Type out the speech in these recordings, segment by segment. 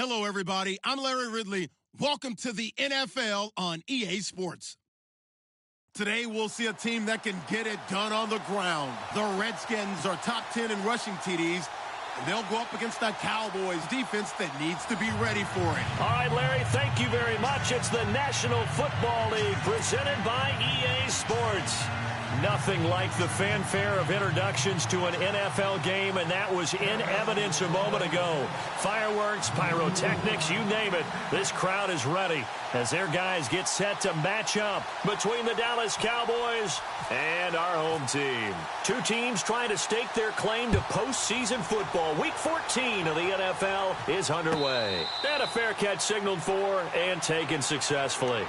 Hello, everybody. I'm Larry Ridley. Welcome to the NFL on EA Sports. Today, we'll see a team that can get it done on the ground. The Redskins are top 10 in rushing TDs, and they'll go up against the Cowboys defense that needs to be ready for it. All right, Larry, thank you very much. It's the National Football League presented by EA Sports. Nothing like the fanfare of introductions to an NFL game, and that was in evidence a moment ago. Fireworks, pyrotechnics, you name it. This crowd is ready as their guys get set to match up between the Dallas Cowboys and our home team. Two teams trying to stake their claim to postseason football. Week 14 of the NFL is underway. And a fair catch signaled for and taken successfully.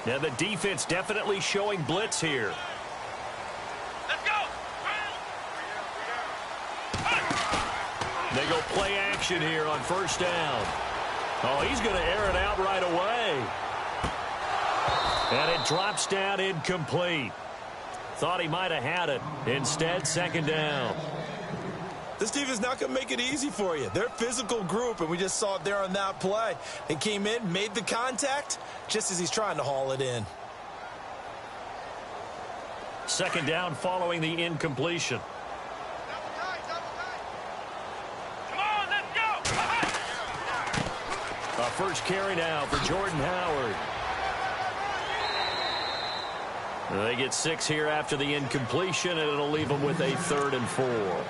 Now the defense definitely showing blitz here. Let's go. They go play action here on first down. Oh, he's going to air it out right away. And it drops down incomplete. Thought he might have had it. Instead, second down. This defense not going to make it easy for you. They're a physical group, and we just saw it there on that play. They came in, made the contact, just as he's trying to haul it in. Second down following the incompletion. Come on, let's go. A first carry now for Jordan Howard. They get 6 here after the incompletion, and it'll leave them with a 3rd and 4.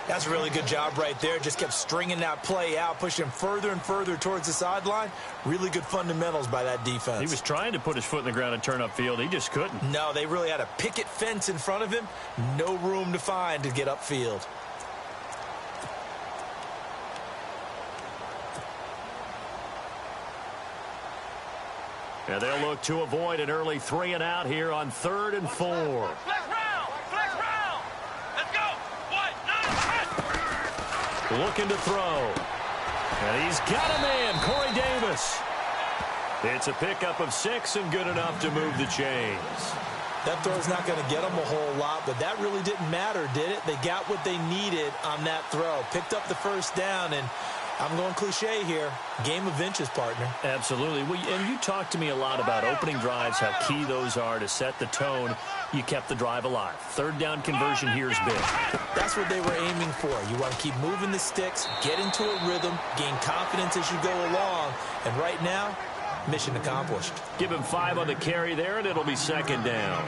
That's a really good job right there. Just kept stringing that play out, pushing further and further towards the sideline. Really good fundamentals by that defense. He was trying to put his foot in the ground and turn upfield. He just couldn't. No, they really had a picket fence in front of him. No room to find to get upfield. And they'll look to avoid an early 3 and out here on 3rd and 4. Flex round. Let's go. Looking to throw. And he's got a man, Corey Davis. It's a pickup of 6 and good enough to move the chains. That throw's not going to get them a whole lot, but that really didn't matter, did it? They got what they needed on that throw. Picked up the first down, and I'm going cliche here. Game of inches, partner. Absolutely. Well, and you talked to me a lot about opening drives, how key those are to set the tone. You kept the drive alive. 3rd down conversion here is big. That's what they were aiming for. You want to keep moving the sticks, get into a rhythm, gain confidence as you go along. And right now, mission accomplished. Give him 5 on the carry there, and it'll be 2nd down.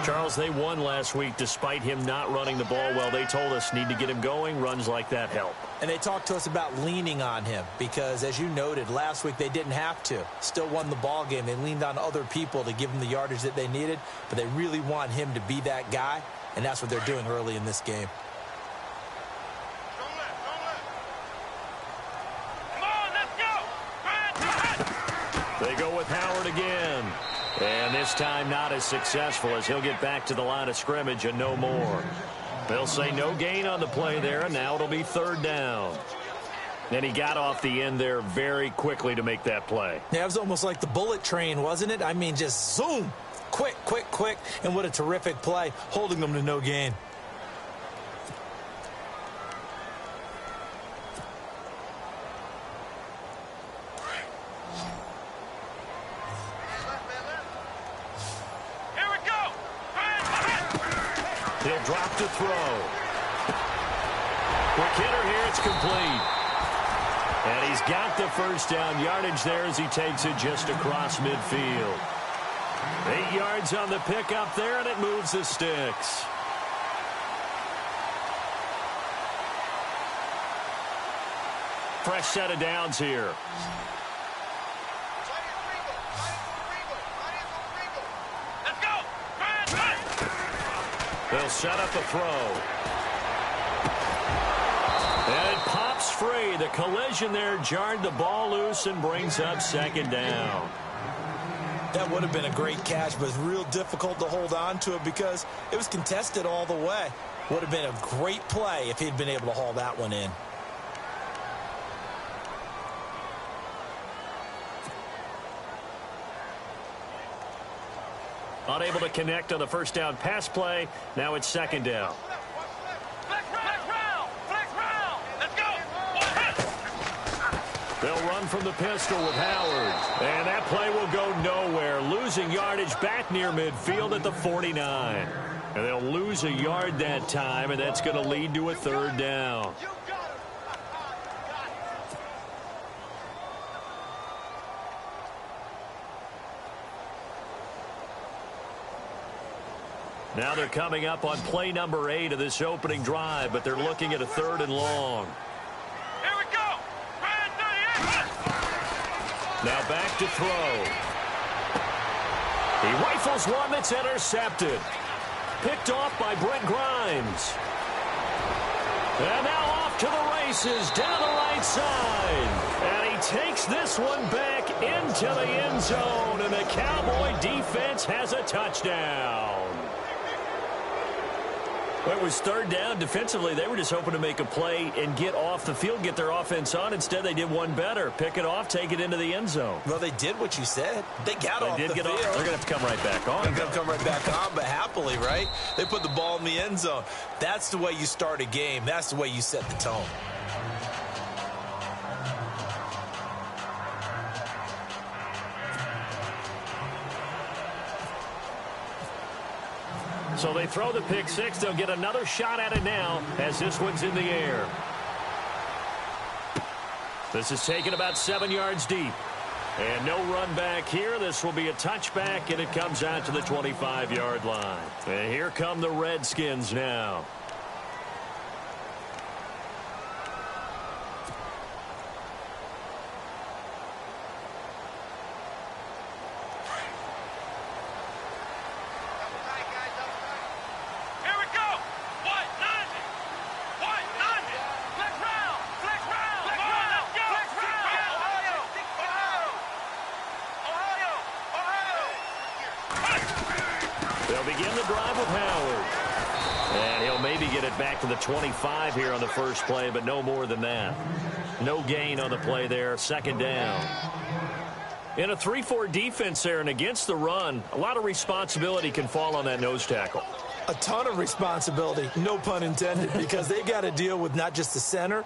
Charles, they won last week despite him not running the ball well. They told us need to get him going. Runs like that help. And they talked to us about leaning on him because, as you noted, last week they didn't have to. Still won the ball game. They leaned on other people to give them the yardage that they needed, but they really want him to be that guy, and that's what they're doing early in this game. Come on, let's go. They go with Howard again. And this time not as successful as he'll get back to the line of scrimmage and no more. They'll say no gain on the play there, and now it'll be 3rd down. And he got off the end there very quickly to make that play. Yeah, it was almost like the bullet train, wasn't it? I mean, just zoom. Quick, and what a terrific play, holding them to no gain. Drop to throw. Quick hitter here. It's complete. And he's got the first down yardage there as he takes it just across midfield. 8 yards on the pickup there, and it moves the sticks. Fresh set of downs here. Let's go. They'll set up a throw. And it pops free. The collision there jarred the ball loose and brings up second down. That would have been a great catch, but it's real difficult to hold on to it because it was contested all the way. Would have been a great play if he'd been able to haul that one in. Unable to connect on the first down pass play. Now it's second down. Flex round. Let's go. They'll run from the pistol with Howard. And that play will go nowhere. Losing yardage back near midfield at the 49. And they'll lose a yard that time, and that's going to lead to a third down. Now they're coming up on play number 8 of this opening drive, but they're looking at a 3rd and long. Here we go. Now back to throw. He rifles one that's intercepted. Picked off by Brent Grimes. And now off to the races down the right side. And he takes this one back into the end zone, and the Cowboy defense has a touchdown. Well, it was 3rd down. Defensively, they were just hoping to make a play and get off the field, get their offense on. Instead, they did one better. Pick it off, take it into the end zone. Well, they did what you said. They got off the field. They're going to have to come right back on. They're going to come right back on, but happily, right? They put the ball in the end zone. That's the way you start a game. That's the way you set the tone. So they throw the pick six. They'll get another shot at it now as this one's in the air. This is taken about 7 yards deep. And no run back here. This will be a touchback, and it comes out to the 25-yard line. And here come the Redskins now. Back to the 25 here on the first play, but no more than that. No gain on the play there. Second down. In a 3-4 defense there and against the run, a lot of responsibility can fall on that nose tackle. A ton of responsibility, no pun intended, because they've got to deal with not just the center,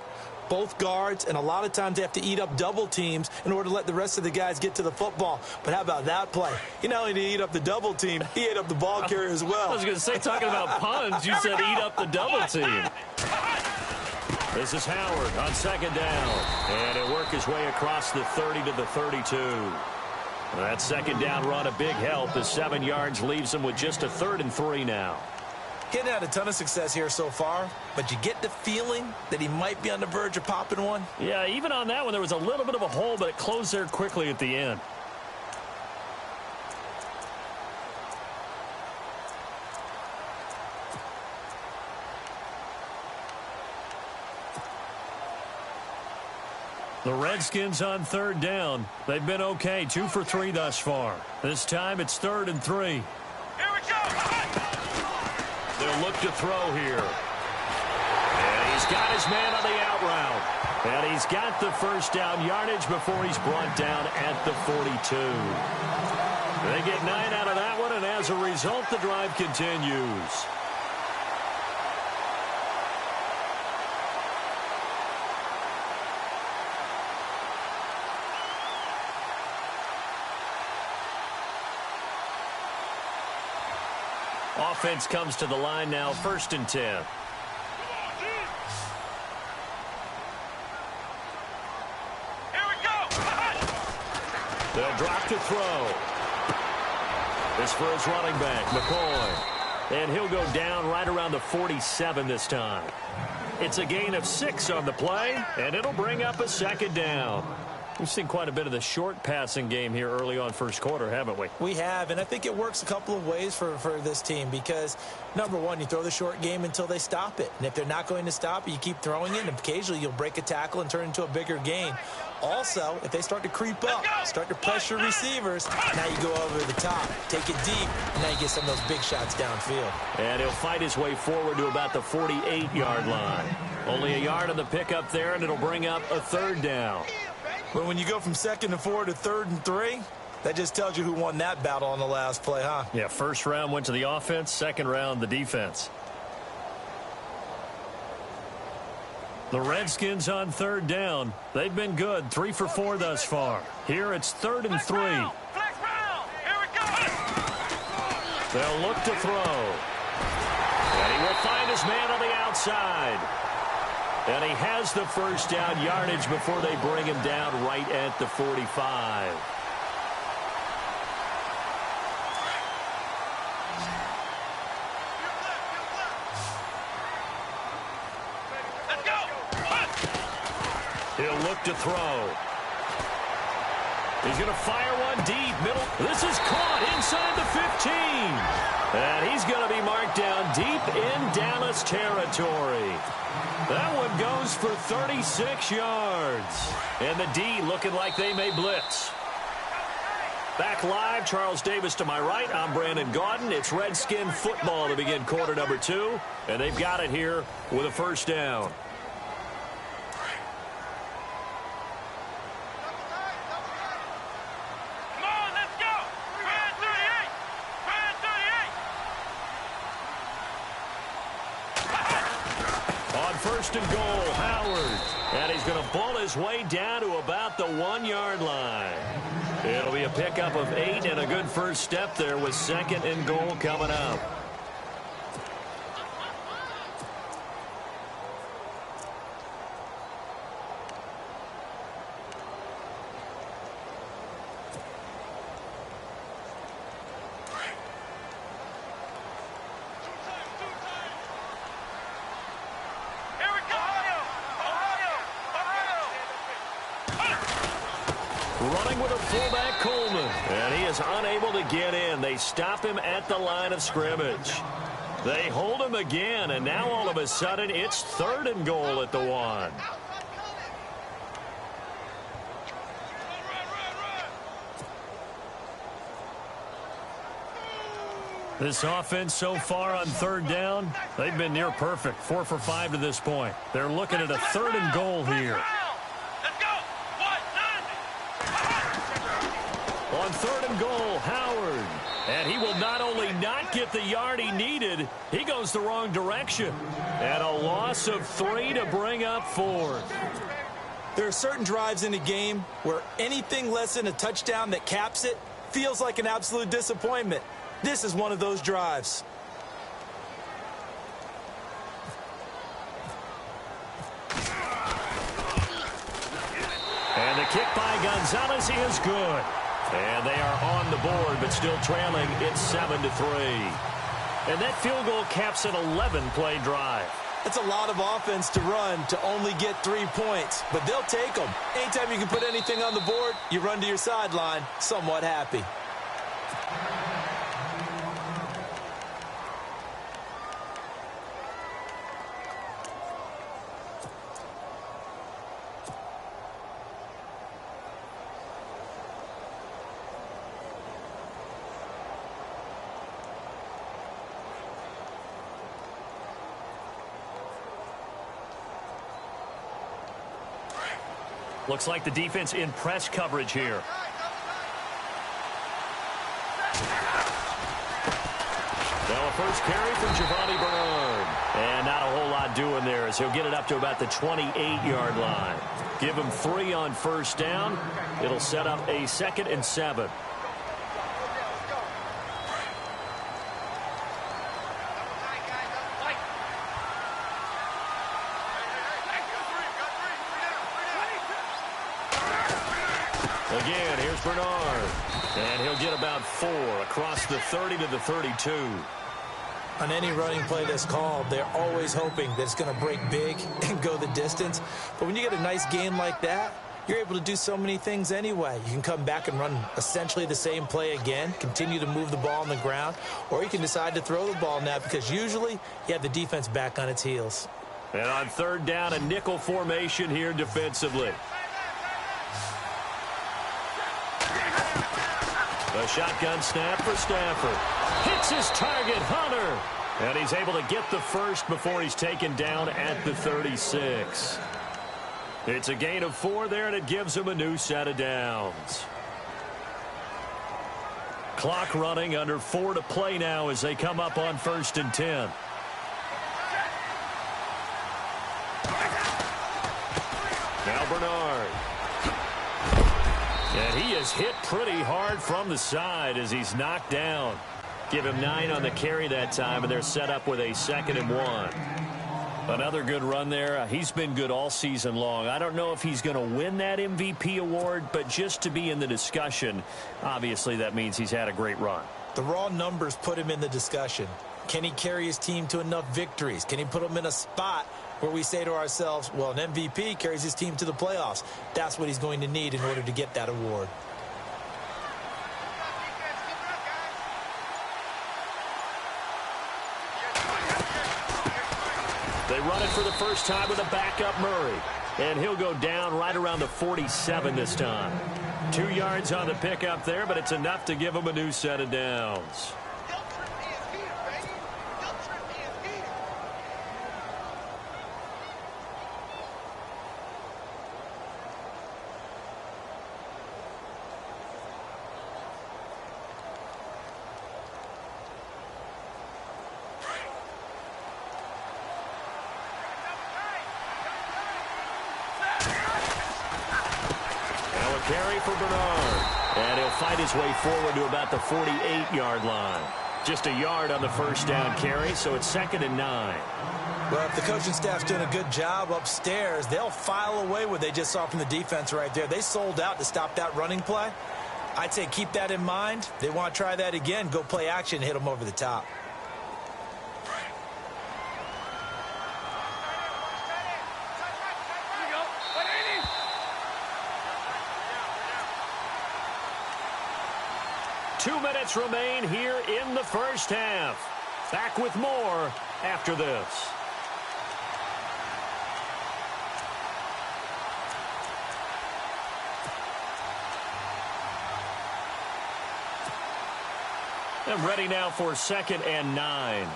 both guards, and a lot of times they have to eat up double teams in order to let the rest of the guys get to the football. But how about that play? He not only did he eat up the double team, he ate up the ball carrier as well. I was going to say, talking about puns, you said eat up the double team. This is Howard on second down. And he'll work his way across the 30 to the 32. That second down run a big help. The 7 yards leaves him with just a 3rd and 3 now. Getting had a ton of success here so far, but you get the feeling that he might be on the verge of popping one. Yeah, even on that one, there was a little bit of a hole, but it closed there quickly at the end. The Redskins on 3rd down. They've been okay, 2 for 3 thus far. This time it's 3rd and 3. Here we go. They'll look to throw here. And he's got his man on the out route. And he's got the first down yardage before he's brought down at the 42. They get 9 out of that one, and as a result, the drive continues. Offense comes to the line now, 1st and 10. They'll drop to throw. This for his running back, McCoy. And he'll go down right around the 47 this time. It's a gain of 6 on the play, and it'll bring up a 2nd down. We've seen quite a bit of the short passing game here early on first quarter, haven't we? We have, and I think it works a couple of ways for this team because, number one, you throw the short game until they stop it. And if they're not going to stop it, you keep throwing it, and occasionally you'll break a tackle and turn it into a bigger gain. Also, if they start to creep up, start to pressure receivers, now you go over the top, take it deep, and now you get some of those big shots downfield. And he'll fight his way forward to about the 48-yard line. Only a yard on the pickup there, and it'll bring up a 3rd down. But when you go from 2nd and 4 to 3rd and 3, that just tells you who won that battle on the last play, huh? Yeah, 1st round went to the offense, 2nd round the defense. The Redskins on 3rd down. They've been good, 3 for 4 thus far. Here it's 3rd and 3. They'll look to throw. And he will find his man on the outside. And he has the 1st down yardage before they bring him down right at the 45. He'll look to throw. He's going to fire one deep middle. This is caught inside the 15. And he's going to be marked down deep in Dallas territory. That one goes for 36 yards. And the D looking like they may blitz. Back live, Charles Davis to my right. I'm Brandon Gaudin. It's Redskin football to begin quarter number 2. And they've got it here with a 1st down. First and goal, Howard. And he's going to ball his way down to about the 1-yard line. It'll be a pickup of 8 and a good first step there with 2nd and goal coming up. Running with a fullback, Coleman. And he is unable to get in. They stop him at the line of scrimmage. They hold him again, and now all of a sudden it's 3rd and goal at the 1. This offense so far on 3rd down, they've been near perfect. 4 for 5 to this point. They're looking at a 3rd and goal here. On 3rd and goal, Howard. And he will not only not get the yard he needed, he goes the wrong direction. And a loss of 3 to bring up 4th. There are certain drives in a game where anything less than a touchdown that caps it feels like an absolute disappointment. This is one of those drives. And the kick by Gonzalez is good. And they are on the board, but still trailing. It's 7-3. And that field goal caps an 11-play drive. That's a lot of offense to run to only get 3 points, but they'll take them. Anytime you can put anything on the board, you run to your sideline somewhat happy. Looks like the defense in press coverage here. Now a first carry from Giovanni Bernard. And not a whole lot doing there as he'll get it up to about the 28-yard line. Give him 3 on first down. It'll set up a 2nd and 7. Again, here's Bernard. And he'll get about 4 across the 30 to the 32. On any running play that's called, they're always hoping that it's going to break big and go the distance. But when you get a nice game like that, you're able to do so many things anyway. You can come back and run essentially the same play again, continue to move the ball on the ground, or you can decide to throw the ball now because usually you have the defense back on its heels. And on 3rd down, a nickel formation here defensively. A shotgun snap for Stafford. Hits his target, Hunter. And he's able to get the first before he's taken down at the 36. It's a gain of 4 there, and it gives him a new set of downs. Clock running, under 4 to play now as they come up on 1st and 10. Now Bernard. And he is hit pretty hard from the side as he's knocked down. Give him 9 on the carry that time, and they're set up with a 2nd and 1. Another good run there. He's been good all season long. I don't know if he's going to win that MVP award, but just to be in the discussion, obviously that means he's had a great run. The raw numbers put him in the discussion. Can he carry his team to enough victories? Can he put them in a spot where we say to ourselves, well, an MVP carries his team to the playoffs. That's what he's going to need in order to get that award. They run it for the first time with a backup Murray. And he'll go down right around the 47 this time. 2 yards on the pickup there, but it's enough to give him a new set of downs. Carry for Bernard. And he'll fight his way forward to about the 48-yard line. Just a yard on the first down carry, so it's 2nd and 9. Well, if the coaching staff's doing a good job upstairs, they'll file away what they just saw from the defense right there. They sold out to stop that running play. I'd say keep that in mind. They want to try that again. Go play action and hit them over the top. 2 minutes remain here in the first half. Back with more after this. And ready now for 2nd and 9.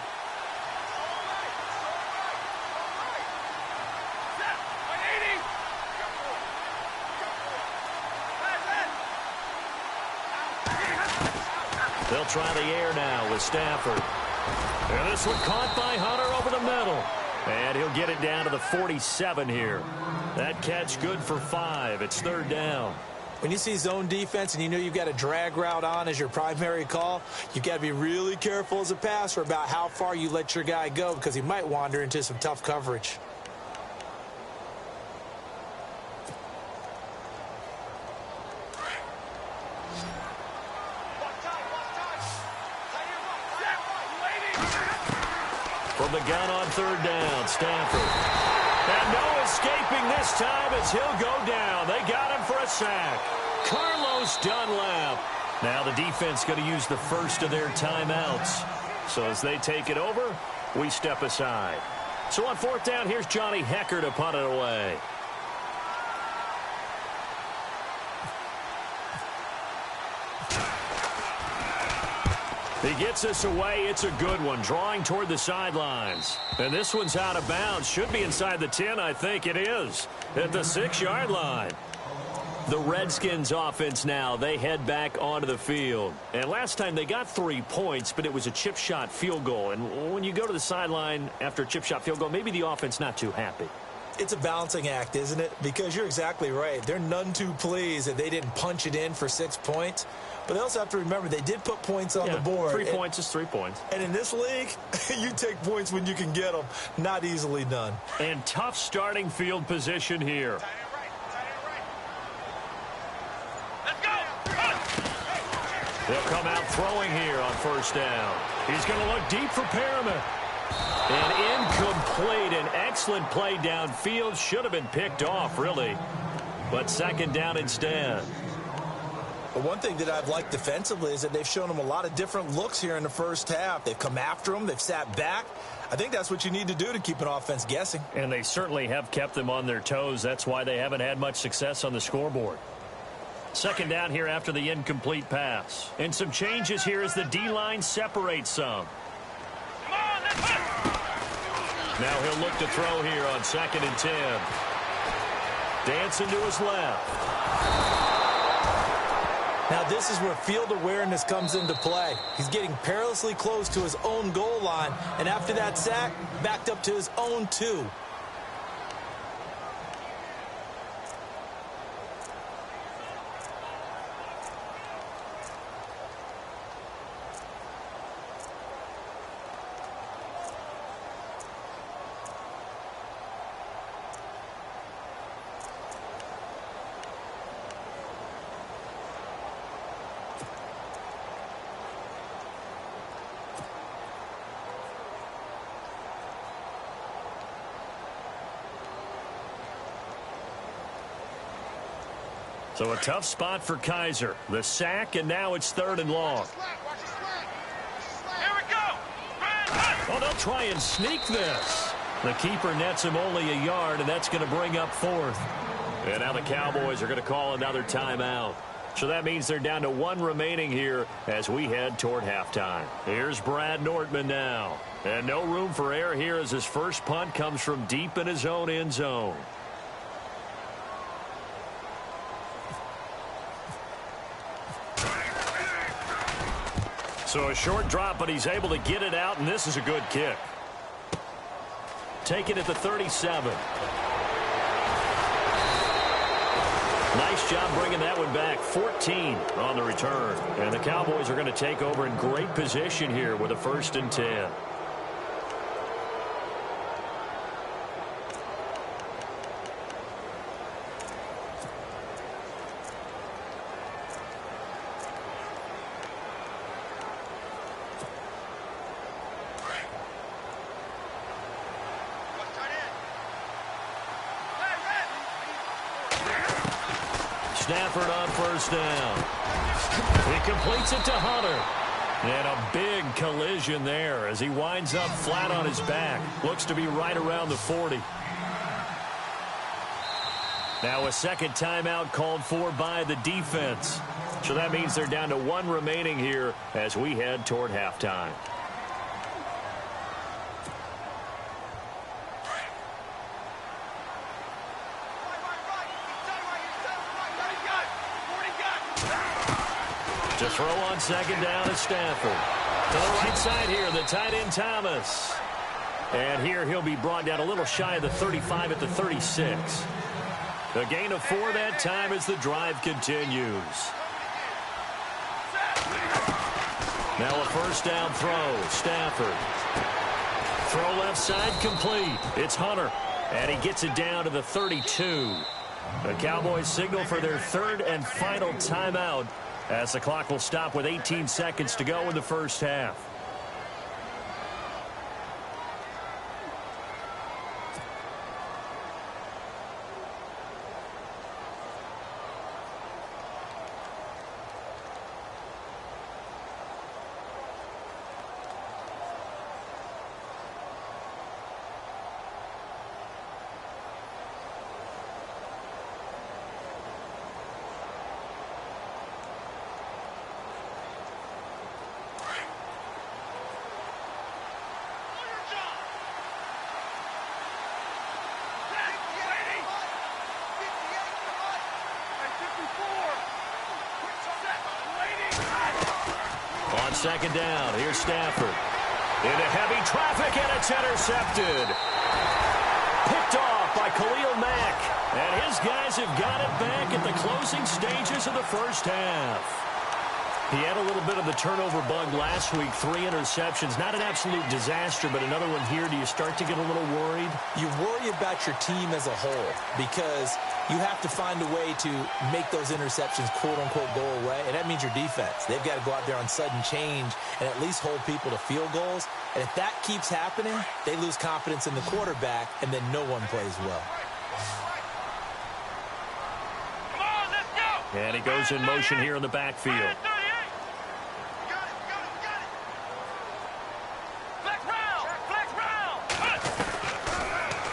They'll try the air now with Stafford. And this one caught by Hunter over the middle. And he'll get it down to the 47 here. That catch good for 5. It's 3rd down. When you see zone defense and you know you've got a drag route on as your primary call, you've got to be really careful as a passer about how far you let your guy go because he might wander into some tough coverage. From the gun on 3rd down, Stafford. And no escaping this time as he'll go down. They got him for a sack. Carlos Dunlap. Now the defense going to use the first of their timeouts. So as they take it over, we step aside. So on 4th down, here's Johnny Hecker to punt it away. He gets us away. It's a good one. Drawing toward the sidelines. And this one's out of bounds. Should be inside the 10. I think it is. At the 6-yard line. The Redskins offense now. They head back onto the field. And last time they got 3 points, but it was a chip shot field goal. And when you go to the sideline after a chip shot field goal, maybe the offense not too happy. It's a balancing act, isn't it? Because you're exactly right. They're none too pleased that they didn't punch it in for 6 points. But they also have to remember they did put points on the board. 3 points is 3 points. And in this league, you take points when you can get them. Not easily done. And tough starting field position here. Let's go. They'll come out throwing here on first down. He's going to look deep for Perriman. An incomplete, an excellent play downfield. Should have been picked off, really. But second down instead. But one thing that I've liked defensively is that they've shown him a lot of different looks here in the first half. They've come after him. They've sat back. I think that's what you need to do to keep an offense guessing. And they certainly have kept them on their toes. That's why they haven't had much success on the scoreboard. Second down here after the incomplete pass. And some changes here as the D-line separates some. Come on, let's go. Now he'll look to throw here on 2nd and 10. Dancing to his left. Now this is where field awareness comes into play. He's getting perilously close to his own goal line, and after that sack, backed up to his own 2. So a tough spot for Kaiser. The sack, and now it's 3rd and long. Here we go. Oh, they'll try and sneak this. The keeper nets him only a yard, and that's going to bring up 4th. And now the Cowboys are going to call another timeout. So that means they're down to 1 remaining here as we head toward halftime. Here's Brad Nortman now. And no room for error here as his first punt comes from deep in his own end zone. So a short drop, but he's able to get it out, and this is a good kick. Take it at the 37. Nice job bringing that one back. 14 on the return. And the Cowboys are going to take over in great position here with a 1st and 10. Stafford on first down. He completes it to Hunter. And a big collision there as he winds up flat on his back. Looks to be right around the 40. Now a second timeout called for by the defense. So that means they're down to 1 remaining here as we head toward halftime. To throw on second down is Stafford. To the right side here, the tight end Thomas. And here he'll be brought down a little shy of the 35 at the 36. A gain of 4 that time as the drive continues. Now a first down throw. Stafford. Throw left side complete. It's Hunter. And he gets it down to the 32. The Cowboys signal for their 3rd and final timeout as the clock will stop with 18 seconds to go in the first half. On second down, here's Stafford. Into heavy traffic, and it's intercepted. Picked off by Khalil Mack. And his guys have got it back at the closing stages of the first half. He had a little bit of the turnover bug last week, 3 interceptions. Not an absolute disaster, but another one here. Do you start to get a little worried? You worry about your team as a whole because you have to find a way to make those interceptions, quote-unquote, go away, and that means your defense. They've got to go out there on sudden change and at least hold people to field goals. And if that keeps happening, they lose confidence in the quarterback, and then no one plays well. Come on, let's go. And he goes in motion here in the backfield. Got it.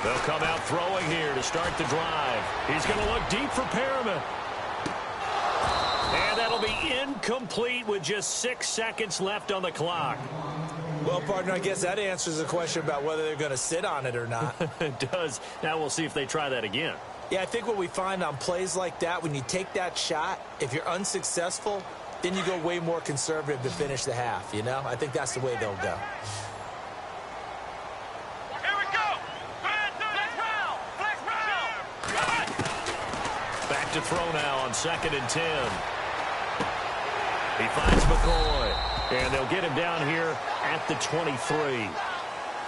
They'll come out throwing here to start the drive. He's going to look deep for Perriman. And that'll be incomplete with just 6 seconds left on the clock. Well, partner, I guess that answers the question about whether they're going to sit on it or not. It does. Now we'll see if they try that again. Yeah, I think what we find on plays like that, when you take that shot, if you're unsuccessful, then you go way more conservative to finish the half, you know? I think that's the way they'll go. Here we go. Flex round. Back to throw now on 2nd and 10. He finds McCoy. And they'll get him down here at the 23.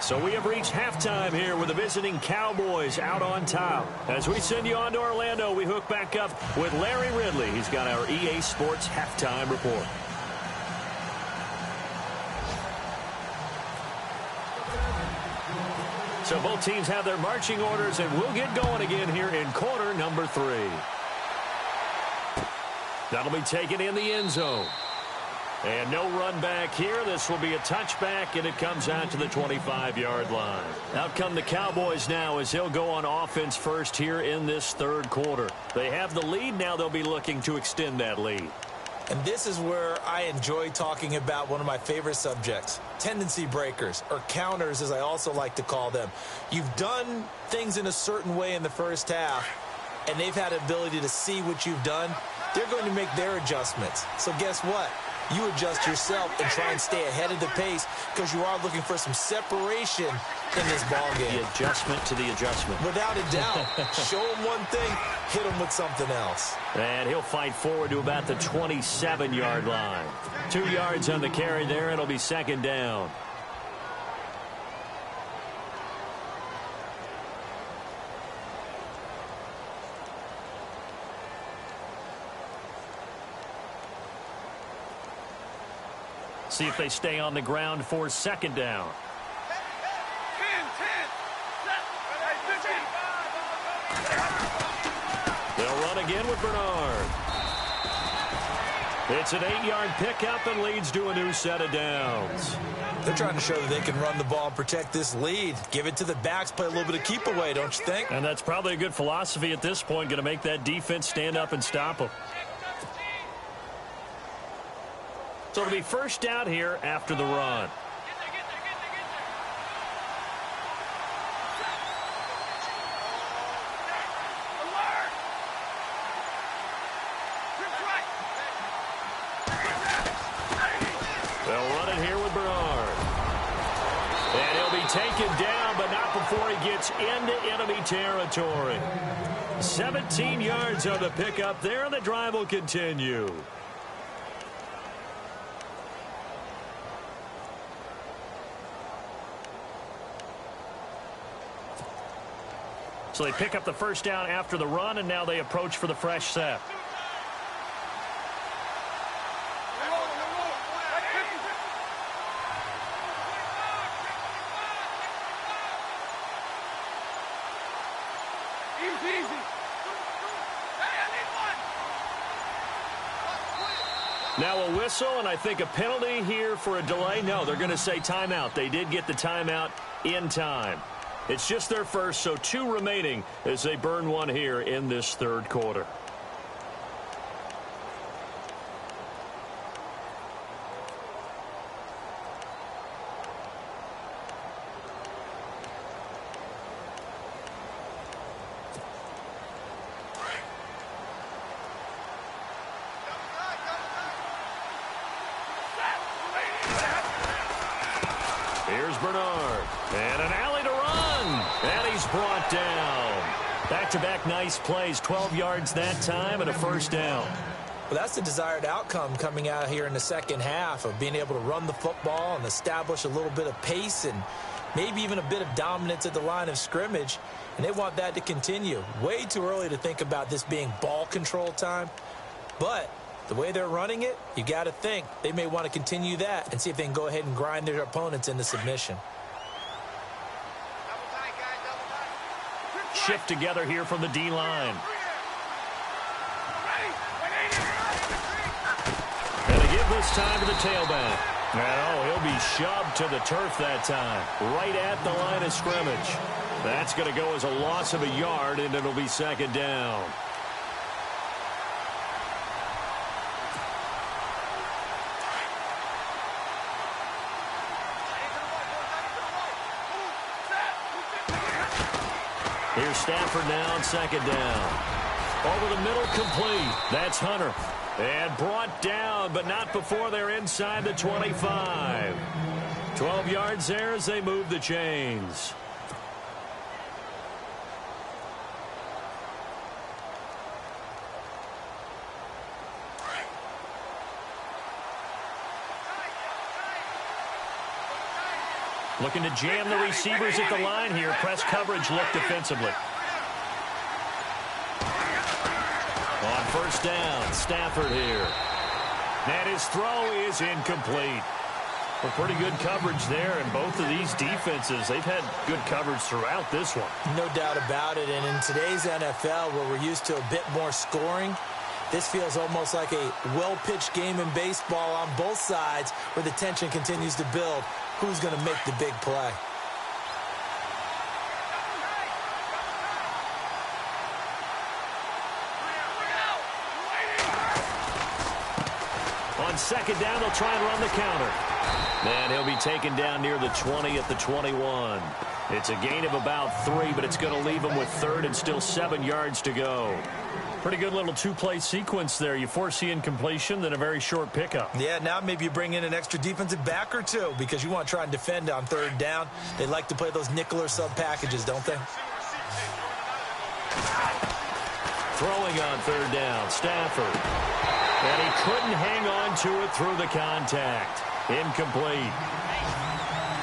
So we have reached halftime here with the visiting Cowboys out on top. As we send you on to Orlando, we hook back up with Larry Ridley. He's got our EA Sports halftime report. So both teams have their marching orders, and we'll get going again here in quarter number 3. That'll be taken in the end zone. And no run back here. This will be a touchback, and it comes out to the 25-yard line. Out come the Cowboys now as they'll go on offense first here in this third quarter. They have the lead. Now they'll be looking to extend that lead. And this is where I enjoy talking about one of my favorite subjects, tendency breakers, or counters as I also like to call them. You've done things in a certain way in the first half, and they've had ability to see what you've done. They're going to make their adjustments. So guess what? You adjust yourself and try and stay ahead of the pace because you are looking for some separation in this ball game. The adjustment to the adjustment. Without a doubt. Show him one thing, hit him with something else. And he'll fight forward to about the 27-yard line. 2 yards on the carry there. It'll be 2nd down. See if they stay on the ground for 2nd down. 10. They'll run again with Bernard. It's an 8-yard pickup and leads to a new set of downs. They're trying to show that they can run the ball and protect this lead. Give it to the backs, play a little bit of keep away, don't you think? And that's probably a good philosophy at this point, going to make that defense stand up and stop them. So it'll be first down here after the run. They'll run it here with Bernard. And he'll be taken down, but not before he gets into enemy territory. 17 yards on the pickup there, and the drive will continue. So they pick up the first down after the run, and now they approach for the fresh set. Now a whistle, and I think a penalty here for a delay. No, they're going to say timeout. They did get the timeout in time. It's just their first, so 2 remaining as they burn one here in this third quarter. Here's Bernard, and an alley to run, and he's brought down. Back-to-back nice plays, 12 yards that time, and a first down. Well, that's the desired outcome coming out here in the second half of being able to run the football and establish a little bit of pace and maybe even a bit of dominance at the line of scrimmage, and they want that to continue. Way too early to think about this being ball control time, but the way they're running it, you got to think they may want to continue that and see if they can go ahead and grind their opponents into submission. Shift together here from the D-line. And they give this time to the tailback. And he'll be shoved to the turf that time, right at the line of scrimmage. That's going to go as a loss of a yard, and it'll be second down. Here's Stafford now on second down. Over the middle, complete. That's Hunter. And brought down, but not before they're inside the 25. 12 yards there as they move the chains. Looking to jam the receivers at the line here. Press coverage look defensively. On first down, Stafford here. And his throw is incomplete. Well, pretty good coverage there, and both of these defenses, they've had good coverage throughout this one. No doubt about it, and in today's NFL, where we're used to a bit more scoring, this feels almost like a well-pitched game in baseball on both sides where the tension continues to build. Who's going to make the big play? On second down, they'll try and run the counter. And he'll be taken down near the 20 at the 21. It's a gain of about 3, but it's going to leave him with third and still 7 yards to go. Pretty good little two-play sequence there. You foresee incompletion, then a very short pickup. Yeah, now maybe you bring in an extra defensive back or two because you want to try and defend on third down. They like to play those nickel or sub packages, don't they? Throwing on third down, Stafford. And he couldn't hang on to it through the contact. Incomplete.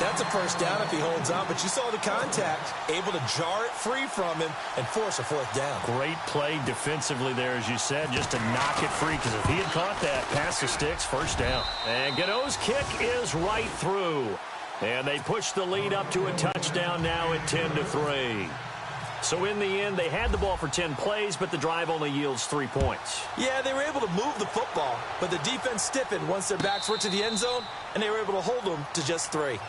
That's a first down if he holds on, but you saw the contact, able to jar it free from him and force a fourth down. Great play defensively there, as you said, just to knock it free, because if he had caught that, past the sticks, first down. And Gano's kick is right through. And they push the lead up to a touchdown now at 10-3. So in the end, they had the ball for 10 plays, but the drive only yields 3 points. Yeah, they were able to move the football, but the defense stiffened once their backs were to the end zone, and they were able to hold them to just 3.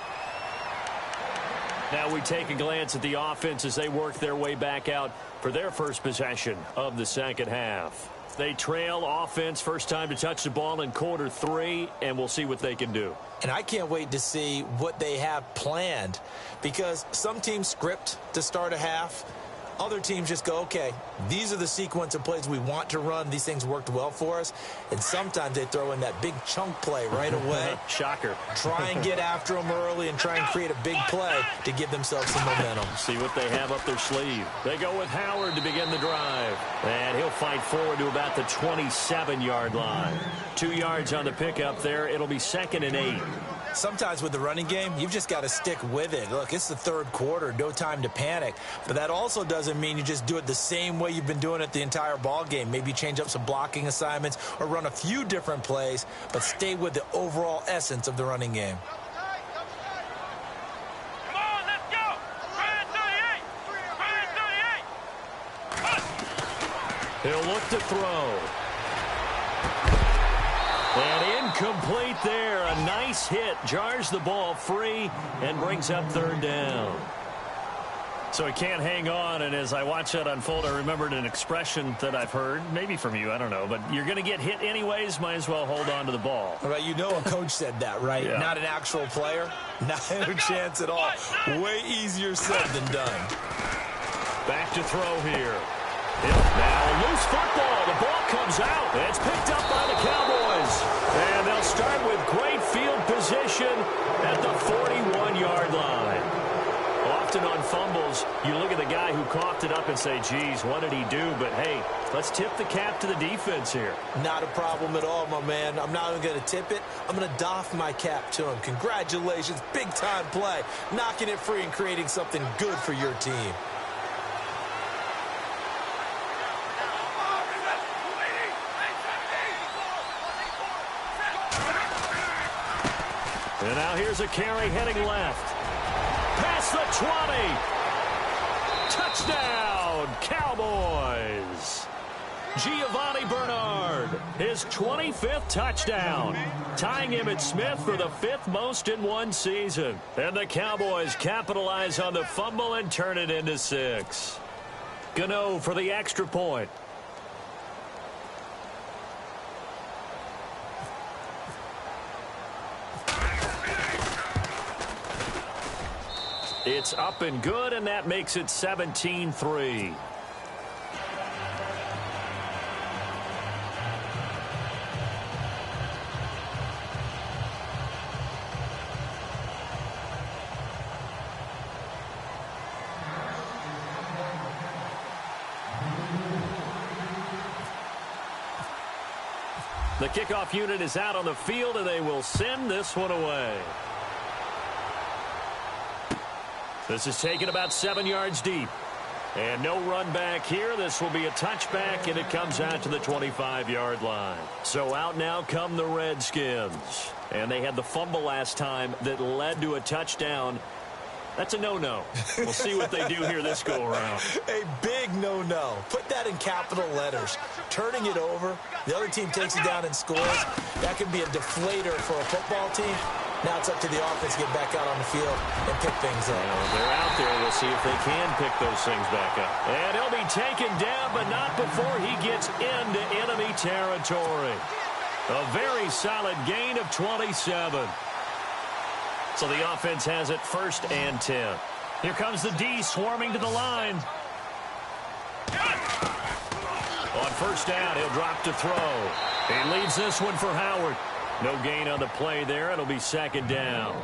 Now we take a glance at the offense as they work their way back out for their first possession of the second half. They trail offense, first time to touch the ball in quarter 3, and we'll see what they can do. And I can't wait to see what they have planned, because some teams script to start a half. Other teams just go, okay, these are the sequence of plays we want to run. These things worked well for us. And sometimes they throw in that big chunk play right away. Shocker. Try and get after them early and try and create a big play to give themselves some momentum. See what they have up their sleeve. They go with Howard to begin the drive. And he'll fight forward to about the 27-yard line. 2 yards on the pickup there. It'll be 2nd and 8. Sometimes with the running game, you've just got to stick with it. Look, it's the third quarter, no time to panic. But that also doesn't mean you just do it the same way you've been doing it the entire ball game. Maybe change up some blocking assignments or run a few different plays, but stay with the overall essence of the running game. Come on, let's go! 38! He'll look to throw. And incomplete there. A nice hit. Jars the ball free and brings up third down. So he can't hang on, and as I watch that unfold, I remembered an expression that I've heard, maybe from you, I don't know, but you're going to get hit anyways, might as well hold on to the ball. Right, you know a coach said that, right? Yeah. Not an actual player. Not a chance at all. Way easier said than done. Back to throw here. Now a loose football. The ball comes out. It's picked up by the Cowboys. And they'll start with great field position at the 41-yard line. Often on fumbles, calls, you look at the guy who coughed it up and say, geez, what did he do? But, hey, let's tip the cap to the defense here. Not a problem at all, my man. I'm not even going to tip it. I'm going to doff my cap to him. Congratulations. Big-time play. Knocking it free and creating something good for your team. And now here's a carry heading left. Past the 20. Touchdown, Cowboys. Giovanni Bernard, his 25th touchdown, tying Emmitt Smith for the 5th most in one season. And the Cowboys capitalize on the fumble and turn it into 6. Gano for the extra point. It's up and good, and that makes it 17-3. The kickoff unit is out on the field, and they will send this one away. This is taken about 7 yards deep. And no run back here. This will be a touchback, and it comes out to the 25-yard line. So out now come the Redskins. And they had the fumble last time that led to a touchdown. That's a no-no. We'll see what they do here this go-around. A big no-no. Put that in capital letters. Turning it over, the other team takes it down and scores. That can be a deflator for a football team. Now it's up to the offense to get back out on the field and pick things up. They're out there. We'll see if they can pick those things back up. And he'll be taken down, but not before he gets into enemy territory. A very solid gain of 27. So the offense has it 1st and 10. Here comes the D swarming to the line. On 1st down, he'll drop to throw. He leaves this one for Howard. No gain on the play there. It'll be 2nd down.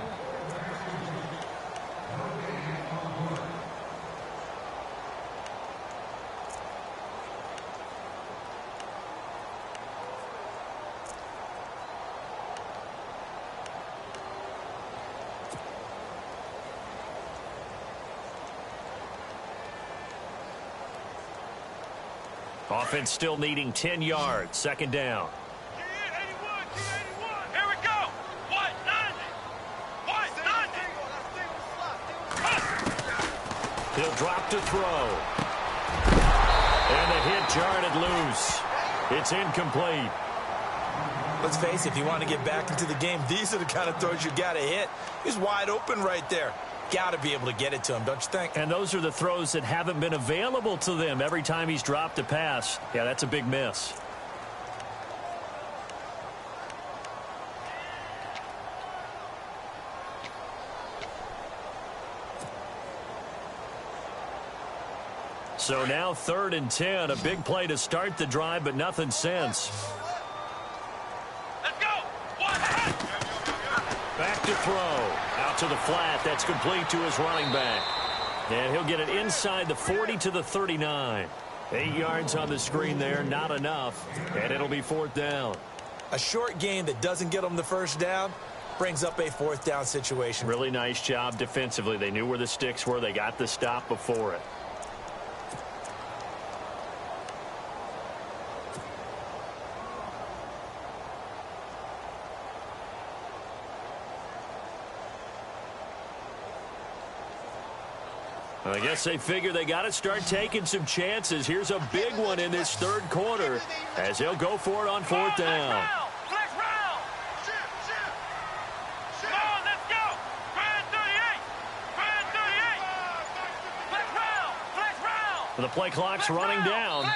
Offense still needing 10 yards. 2nd down. He'll drop to throw. And the hit jarred loose. It's incomplete. Let's face it, if you want to get back into the game, these are the kind of throws you got to hit. He's wide open right there. Got to be able to get it to him, don't you think? And those are the throws that haven't been available to them every time he's dropped a pass. Yeah, that's a big miss. So now 3rd and 10. A big play to start the drive, but nothing since. Let's go. Back to throw. Out to the flat. That's complete to his running back. And he'll get it inside the 40 to the 39. 8 yards on the screen there. Not enough. And it'll be 4th down. A short game that doesn't get them the 1st down brings up a 4th down situation. Really nice job defensively. They knew where the sticks were. They got the stop before it. I guess they figure they got to start taking some chances. Here's a big one in this 3rd quarter as they'll go for it on 4th down. Flex round. Come on, let's go. Grand 38. Grand 38. Flex round. The play clock's running down.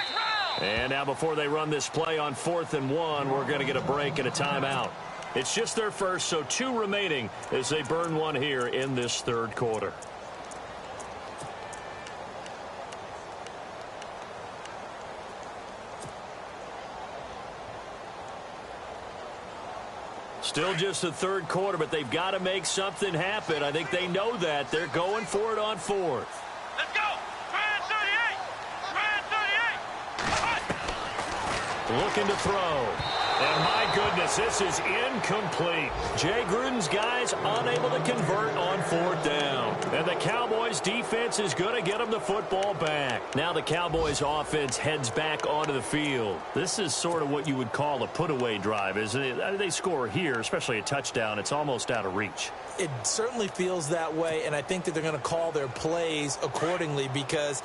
And now before they run this play on 4th and 1, we're going to get a break and a timeout. It's just their first, so 2 remaining as they burn one here in this 3rd quarter. Still just the 3rd quarter, but they've got to make something happen. I think they know that. They're going for it on 4th. Let's Looking to throw. And my goodness, this is incomplete. Jay Gruden's guys unable to convert on 4th down. And the Cowboys defense is going to get them the football back. Now the Cowboys offense heads back onto the field. This is sort of what you would call a put-away drive, isn't it? They score here, especially a touchdown. It's almost out of reach. It certainly feels that way, and I think that they're going to call their plays accordingly, because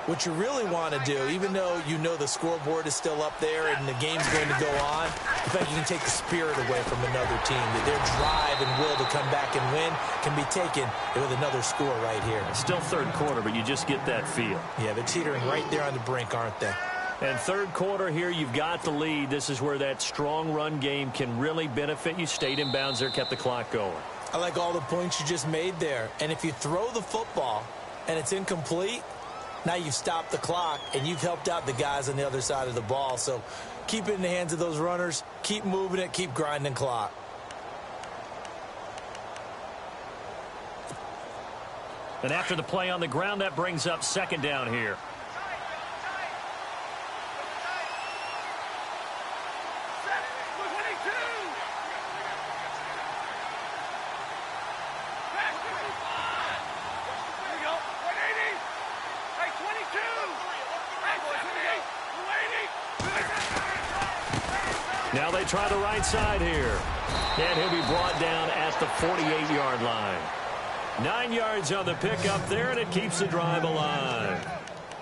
what you really want to do, even though you know the scoreboard is still up there and the game's going to go on, in fact, you can take the spirit away from another team, that their drive and will to come back and win can be taken with another score right here. Still 3rd quarter, but you just get that feel. Yeah, they're teetering right there on the brink, aren't they? And 3rd quarter here, you've got the lead. This is where that strong run game can really benefit you. Stayed in bounds there, kept the clock going. I like all the points you just made there. And if you throw the football and it's incomplete, now you've stopped the clock and you've helped out the guys on the other side of the ball. So keep it in the hands of those runners. Keep moving it. Keep grinding clock. And after the play on the ground, that brings up 2nd down here. Now they try the right side here. And he'll be brought down at the 48-yard line. 9 yards on the pickup there, and it keeps the drive alive.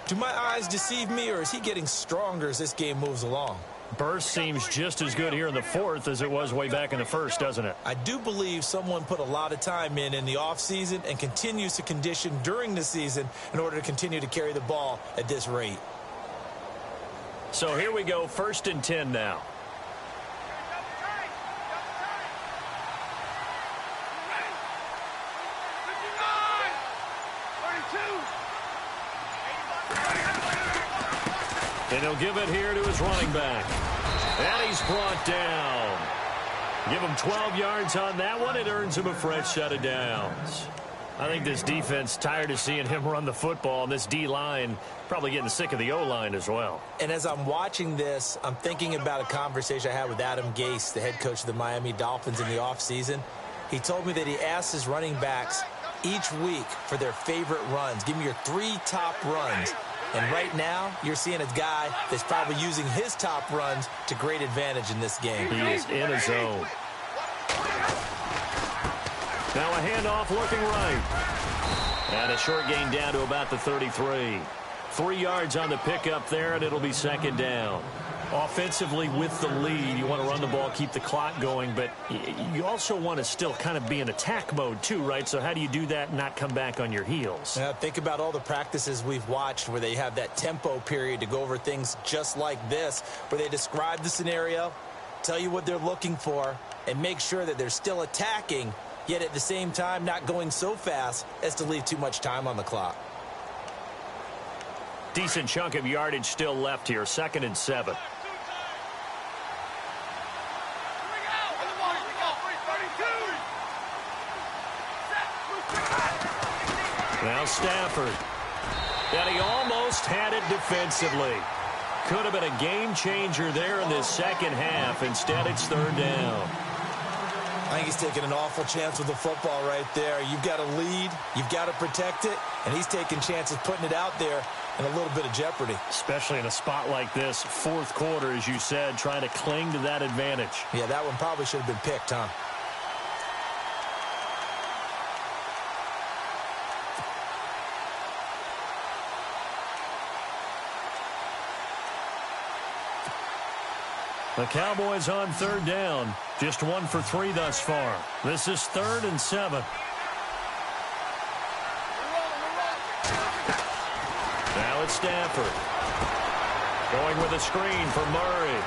Do my eyes deceive me, or is he getting stronger as this game moves along? Burst seems just as good here in the 4th as it was way back in the 1st, doesn't it? I do believe someone put a lot of time in the offseason and continues to condition during the season in order to continue to carry the ball at this rate. So here we go, 1st and 10 now. And he'll give it here to his running back. And he's brought down. Give him 12 yards on that one. It earns him a fresh set of downs. I think this defense tired of seeing him run the football, and this D-line probably getting sick of the O-line as well. And as I'm watching this, I'm thinking about a conversation I had with Adam Gase, the head coach of the Miami Dolphins, in the offseason. He told me that he asked his running backs each week for their favorite runs. Give me your 3 top runs. And right now, you're seeing a guy that's probably using his top runs to great advantage in this game. He is in a zone. Now a handoff looking right. And a short gain down to about the 33. 3 yards on the pickup there, and it'll be 2nd down. Offensively with the lead, you want to run the ball, keep the clock going, but you also want to still kind of be in attack mode too, right? So how do you do that and not come back on your heels? Think about all the practices we've watched where they have that tempo period to go over things just like this, where they describe the scenario, tell you what they're looking for, and make sure that they're still attacking, yet at the same time not going so fast as to leave too much time on the clock. Decent chunk of yardage still left here, 2nd and 7. Now Stafford. And he almost had it defensively. Could have been a game changer there in this 2nd half. Instead, it's 3rd down. I think he's taking an awful chance with the football right there. You've got to lead. You've got to protect it. And he's taking chances putting it out there in a little bit of jeopardy. Especially in a spot like this, 4th quarter, as you said, trying to cling to that advantage. Yeah, that one probably should have been picked, huh? The Cowboys on 3rd down. Just 1 for 3 thus far. This is 3rd and 7. Now it's Stafford. Going with a screen for Murray.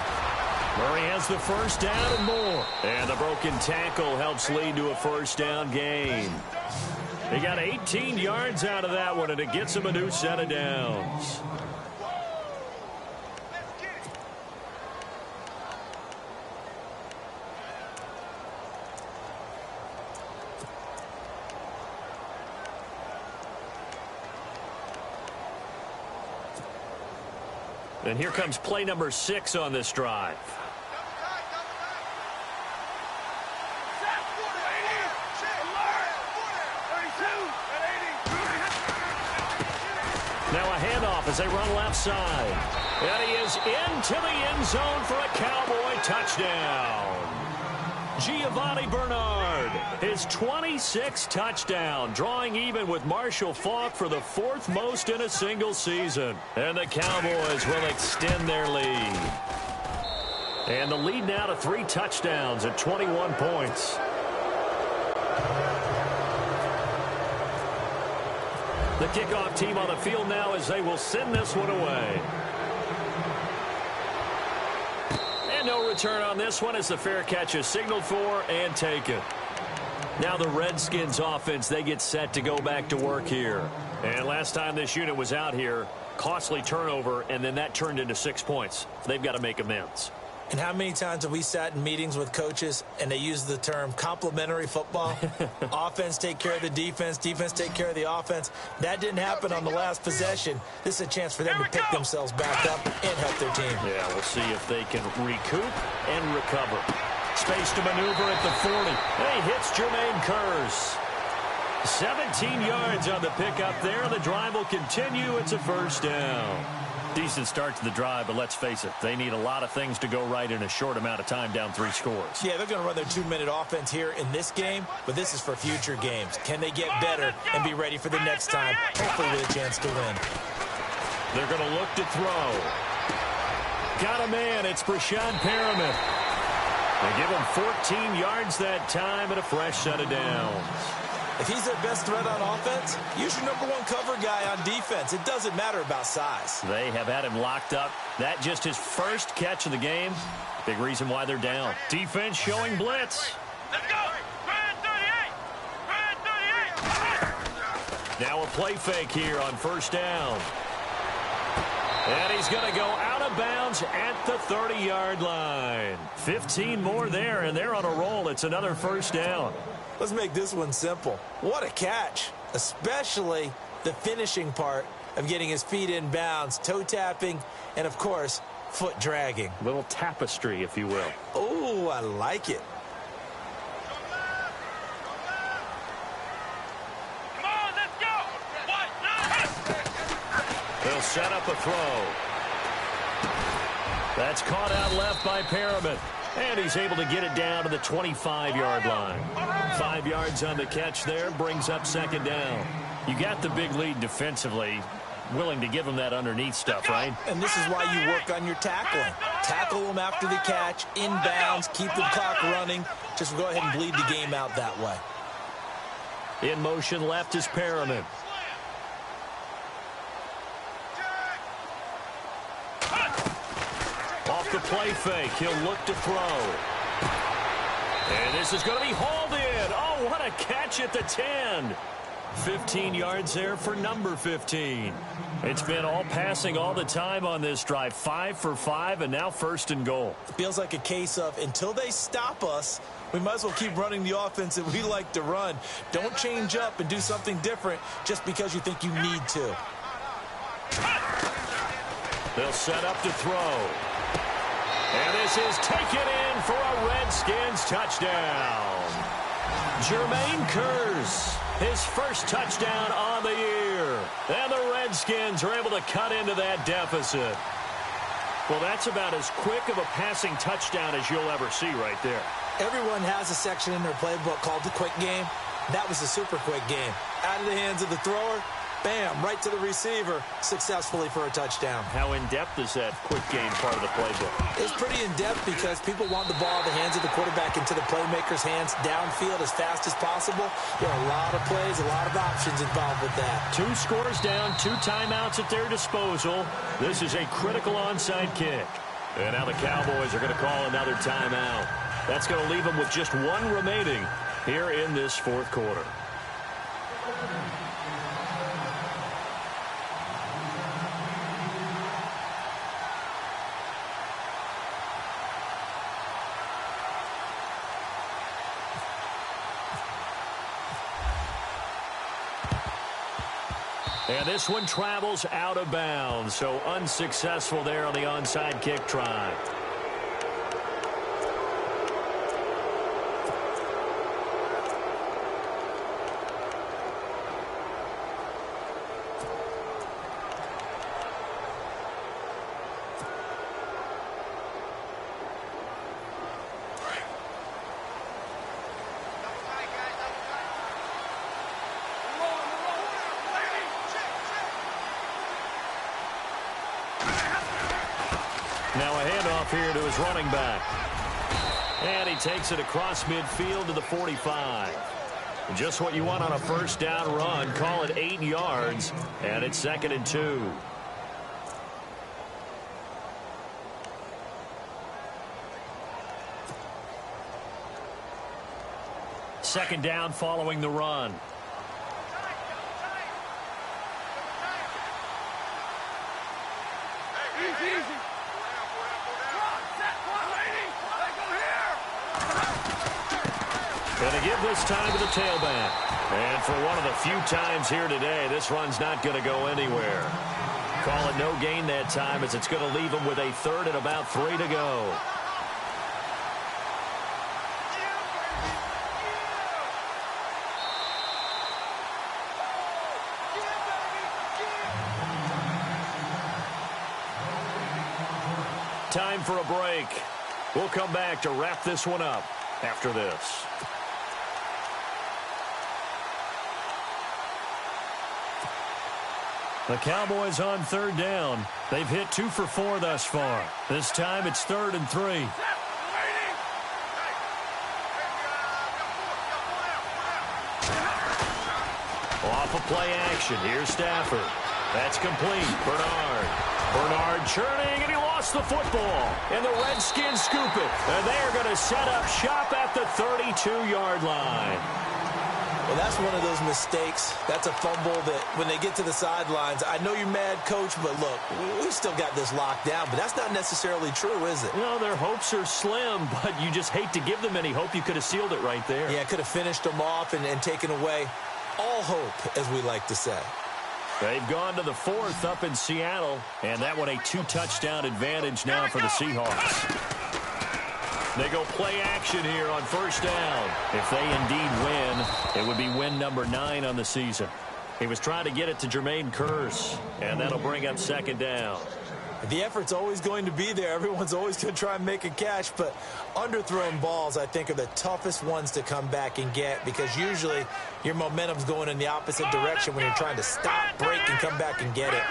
Murray has the 1st down and more. And the broken tackle helps lead to a 1st down gain. He got 18 yards out of that one, and it gets him a new set of downs. And here comes play number 6 on this drive. Now a handoff as they run left side. And he is into the end zone for a Cowboy touchdown. Giovanni Bernard, his 26th touchdown, drawing even with Marshall Faulk for the 4th most in a single season. And the Cowboys will extend their lead. And the lead now to 3 touchdowns at 21 points. The kickoff team on the field now as they will send this one away. And no return on this one as the fair catch is signaled for and taken. Now the Redskins offense, they get set to go back to work here. And last time this unit was out here, costly turnover, and then that turned into 6 points. They've got to make amends. And how many times have we sat in meetings with coaches and they use the term complementary football? Offense take care of the defense, defense take care of the offense. That didn't happen on the last possession. This is a chance for them to pick themselves back up and help their team. Yeah, we'll see if they can recoup and recover. Space to maneuver at the 40. And he hits Jermaine Kearse. 17 yards on the pickup there. The drive will continue. It's a first down. Decent start to the drive, but let's face it, they need a lot of things to go right in a short amount of time, down 3 scores. Yeah, they're going to run their 2-minute offense here in this game, but this is for future games. Can they get better and be ready for the next time, hopefully with a chance to win? They're going to look to throw. Got a man, it's Brashad Perriman. They give him 14 yards that time and a fresh set of downs. If he's their best threat on offense, use your number 1 cover guy on defense. It doesn't matter about size. They have had him locked up. That just his first catch of the game. Big reason why they're down. Defense showing blitz. Let's go! Brad 38! Now a play fake here on first down. And he's going to go out of bounds at the 30-yard line. 15 more there, and they're on a roll. It's another first down. Let's make this one simple. What a catch, especially the finishing part of getting his feet in bounds, toe tapping, and, of course, foot dragging. Little tapestry, if you will. Oh, I like it. Come on, let's go! They'll set up a throw. That's caught out left by Perriman. And he's able to get it down to the 25-yard line. 5 yards on the catch there, brings up second down. You got the big lead defensively, willing to give him that underneath stuff, right? And this is why you work on your tackling. Tackle them after the catch, inbounds, keep the clock running. Just go ahead and bleed the game out that way. In motion left is Perriman. Off the play fake, he'll look to throw. And this is going to be hauled in. Oh, what a catch at the 10. 15 yards there for number 15. It's been all passing all the time on this drive. 5 for 5, and now first and goal. It feels like a case of until they stop us, we might as well keep running the offense that we like to run. Don't change up and do something different just because you think you need to. They'll set up to throw. And this is taken in for a Redskins touchdown. Jermaine Kearse, his first touchdown on the year. And the Redskins are able to cut into that deficit. Well, that's about as quick of a passing touchdown as you'll ever see right there. Everyone has a section in their playbook called the quick game. That was a super quick game. Out of the hands of the thrower, bam, right to the receiver, successfully for a touchdown. How in-depth is that quick game part of the playbook? It's pretty in-depth because people want the ball in the hands of the quarterback into the playmaker's hands downfield as fast as possible. There are a lot of plays, a lot of options involved with that. 2 scores down, 2 timeouts at their disposal. This is a critical onside kick. And now the Cowboys are going to call another timeout. That's going to leave them with just 1 remaining here in this 4th quarter. And this one travels out of bounds, so unsuccessful there on the onside kick try. Now a handoff here to his running back. And he takes it across midfield to the 45. Just what you want on a first down run. Call it 8 yards. And it's 2nd and 2. Second down following the run. Going to give this time to the tailback. And for one of the few times here today, this run's not going to go anywhere. Call it no gain that time, as it's going to leave him with a 3rd and about 3 to go. Time for a break. We'll come back to wrap this one up after this. The Cowboys on 3rd down. They've hit 2 for 4 thus far. This time it's 3rd and 3. Off of play action. Here's Stafford. That's complete. Bernard churning, and he lost the football. And the Redskins scoop it. And they're going to set up shop at the 32-yard line. Well, that's one of those mistakes. That's a fumble that when they get to the sidelines, I know you're mad, Coach, but look, we still got this locked down. But that's not necessarily true, is it? No, their hopes are slim, but you just hate to give them any hope. You could have sealed it right there. Yeah, could have finished them off and taken away all hope, as we like to say. They've gone to the 4th up in Seattle, and that one a 2-touchdown advantage now for the Seahawks. They go play action here on first down. If they indeed win, it would be win number 9 on the season. He was trying to get it to Jermaine Kearse, and that'll bring up 2nd down. The effort's always going to be there. Everyone's always going to try and make a catch, but underthrown balls, I think, are the toughest ones to come back and get, because usually your momentum's going in the opposite direction when you're trying to stop, break, and come back and get it.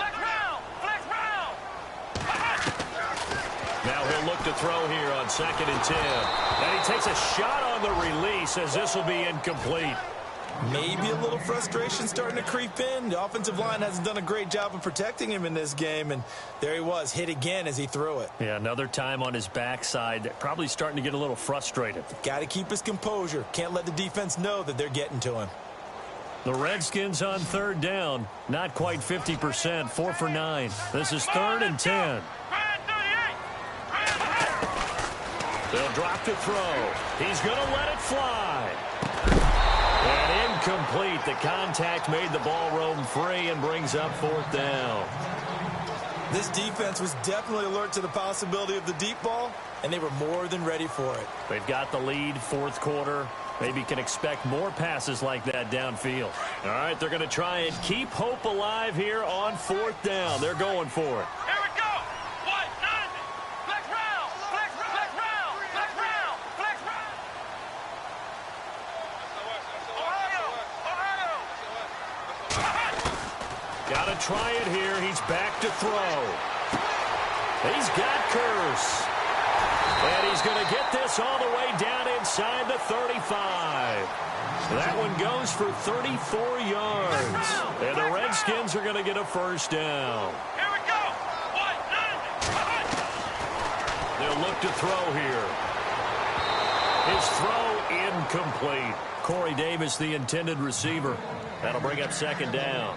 Now he'll look to throw here on 2nd and 10. And he takes a shot on the release, as this will be incomplete. Maybe a little frustration starting to creep in. The offensive line hasn't done a great job of protecting him in this game, and there he was, hit again as he threw it. Yeah, another time on his backside, probably starting to get a little frustrated. Got to keep his composure. Can't let the defense know that they're getting to him. The Redskins on 3rd down, not quite 50%, 4 for 9. This is 3rd and 10. They'll drop to throw. He's going to let it fly. And incomplete. The contact made the ball roam free and brings up 4th down. This defense was definitely alert to the possibility of the deep ball, and they were more than ready for it. They've got the lead, 4th quarter. Maybe can expect more passes like that downfield. All right, they're going to try and keep hope alive here on 4th down. They're going for it. Here we go. White, 90. Flex round. Flex round. Flex round. Flex round. Ohio. Got to try it here. He's back to throw. He's got Kearse. And he's going to get this all the way down inside the 35. That one goes for 34 yards. And the Redskins are going to get a first down. Here we go. White, 90. They'll look to throw here. His throw incomplete. Corey Davis, the intended receiver. That'll bring up 2nd down.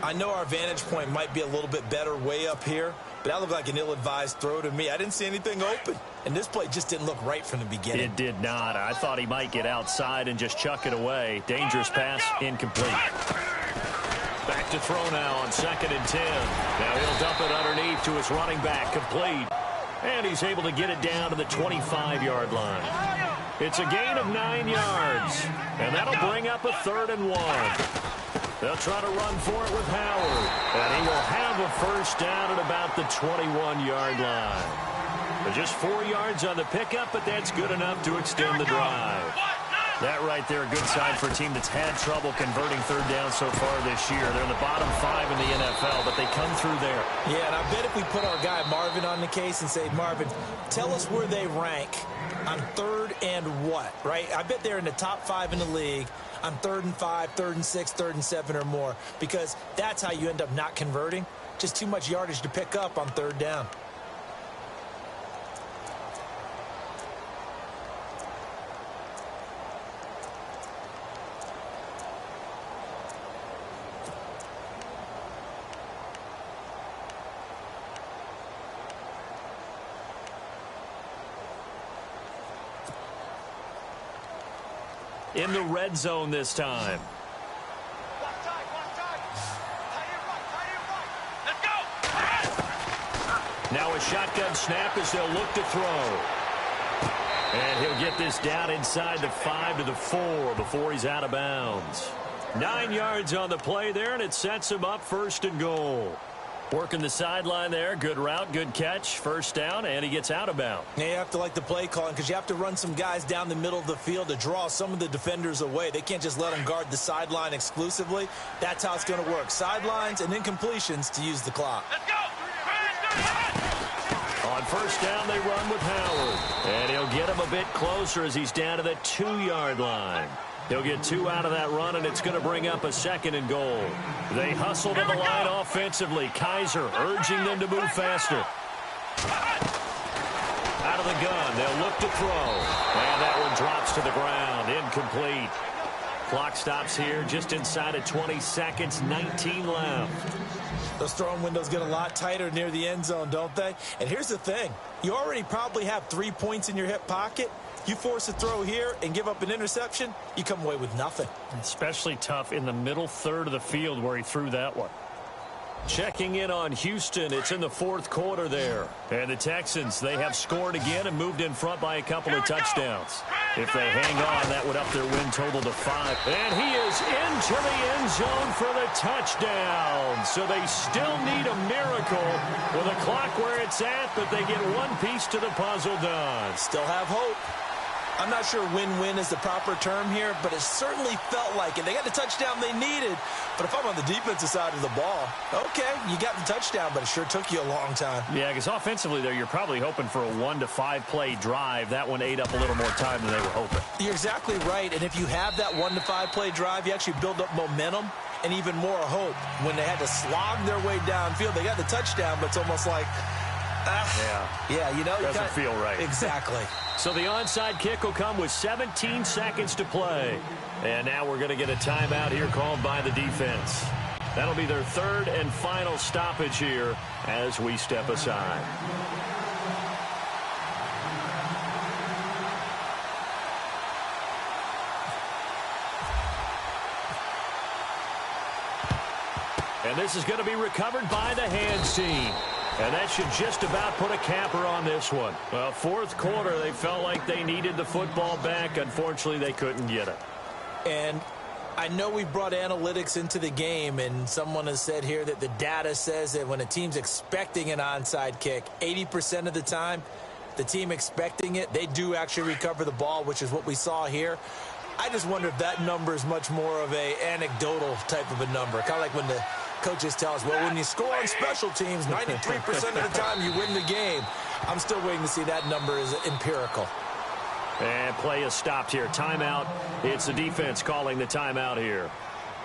I know our vantage point might be a little bit better way up here, but that looked like an ill-advised throw to me. I didn't see anything open, and this play just didn't look right from the beginning. It did not. I thought he might get outside and just chuck it away. Dangerous pass, incomplete. Back to throw now on 2nd and 10. Now he'll dump it underneath to his running back, complete. And he's able to get it down to the 25-yard line. It's a gain of 9 yards. And that'll bring up a 3rd and 1. They'll try to run for it with Howard. And he will have a first down at about the 21-yard line. But just 4 yards on the pickup, but that's good enough to extend the drive. That right there, a good sign for a team that's had trouble converting 3rd down so far this year. They're in the bottom 5 in the NFL, but they come through there. Yeah, and I bet if we put our guy Marvin on the case and say, Marvin, tell us where they rank on 3rd and what, right? I bet they're in the top 5 in the league on 3rd and 5, 3rd and 6, 3rd and 7 or more, because that's how you end up not converting. Just too much yardage to pick up on 3rd down. In the red zone this time. Now a shotgun snap as they'll look to throw. And he'll get this down inside the 5 to the 4 before he's out of bounds. 9 yards on the play there, and it sets him up 1st and goal. Working the sideline there. Good route, good catch. First down, and he gets out of bounds. Yeah, you have to like the play calling because you have to run some guys down the middle of the field to draw some of the defenders away. They can't just let them guard the sideline exclusively. That's how it's going to work. Sidelines and then completions to use the clock. Let's go! On first down, they run with Howard. And he'll get him a bit closer as he's down to the 2-yard line. He'll get 2 out of that run, and it's going to bring up a 2nd and goal. They hustle to the line offensively. Kaiser urging them to move faster. Out of the gun, they'll look to throw. And that one drops to the ground. Incomplete. Clock stops here just inside of 20 seconds, 19 left. Those throwing windows get a lot tighter near the end zone, don't they? And here's the thing. You already probably have 3 points in your hip pocket. You force a throw here and give up an interception, you come away with nothing. Especially tough in the middle 3rd of the field where he threw that one. Checking in on Houston. It's in the 4th quarter there. And the Texans, they have scored again and moved in front by a couple of touchdowns. If they hang on, that would up their win total to 5. And he is into the end zone for the touchdown. So they still need a miracle with a clock where it's at, but they get one piece to the puzzle done. Still have hope. I'm not sure win-win is the proper term here, but it certainly felt like it. They got the touchdown they needed, but if I'm on the defensive side of the ball, okay, you got the touchdown, but it sure took you a long time. Yeah, because offensively there, you're probably hoping for a 1 to 5 play drive. That one ate up a little more time than they were hoping. You're exactly right, and if you have that 1 to 5 play drive, you actually build up momentum and even more hope. When they had to slog their way downfield, they got the touchdown, but it's almost like, yeah, you know, doesn't feel right. Exactly. So the onside kick will come with 17 seconds to play. And now we're going to get a timeout here called by the defense. That'll be their 3rd and final stoppage here as we step aside. And this is going to be recovered by the hands team. And that should just about put a capper on this one. Well, 4th quarter, they felt like they needed the football back. Unfortunately, they couldn't get it. And I know we brought analytics into the game, and someone has said here that the data says that when a team's expecting an onside kick, 80% of the time, the team expecting it, they do actually recover the ball, which is what we saw here. I just wonder if that number is much more of a anecdotal type of a number, kind of like when the coaches tell us, well, when you score on special teams, 93% of the time you win the game. I'm still waiting to see that number is empirical. And play is stopped here. Timeout. It's the defense calling the timeout here.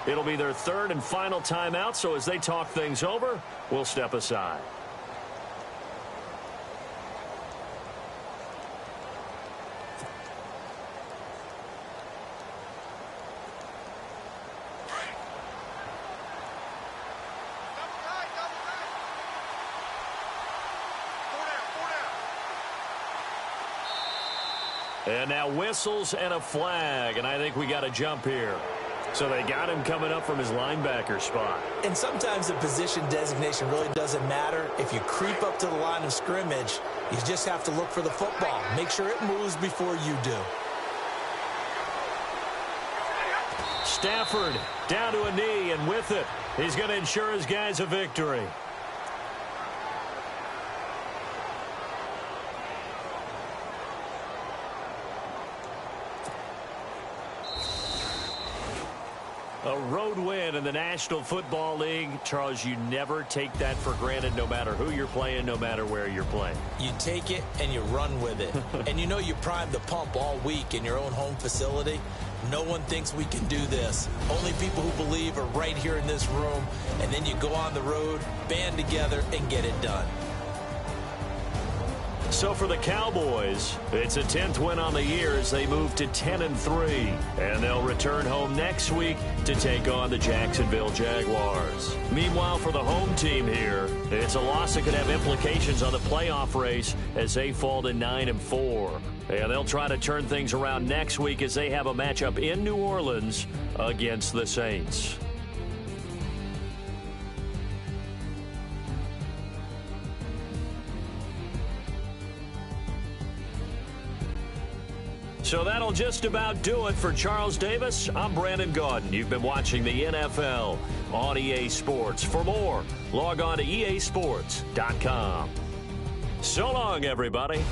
It'll be their 3rd and final timeout, so as they talk things over, we'll step aside. And now whistles and a flag, and I think we got a jump here. So they got him coming up from his linebacker spot. And sometimes the position designation really doesn't matter. If you creep up to the line of scrimmage, you just have to look for the football. Make sure it moves before you do. Stafford down to a knee, and with it, he's going to ensure his guys a victory. A road win in the National Football League. Charles, you never take that for granted no matter who you're playing, no matter where you're playing. You take it and you run with it. And you know you primed the pump all week in your own home facility. No one thinks we can do this. Only people who believe are right here in this room. And then you go on the road, band together, and get it done. So for the Cowboys, it's a 10th win on the year as they move to 10-3. And they'll return home next week to take on the Jacksonville Jaguars. Meanwhile, for the home team here, it's a loss that could have implications on the playoff race as they fall to 9-4. And they'll try to turn things around next week as they have a matchup in New Orleans against the Saints. So that'll just about do it for Charles Davis. I'm Brandon Gaudin. You've been watching the NFL on EA Sports. For more, log on to easports.com. So long, everybody.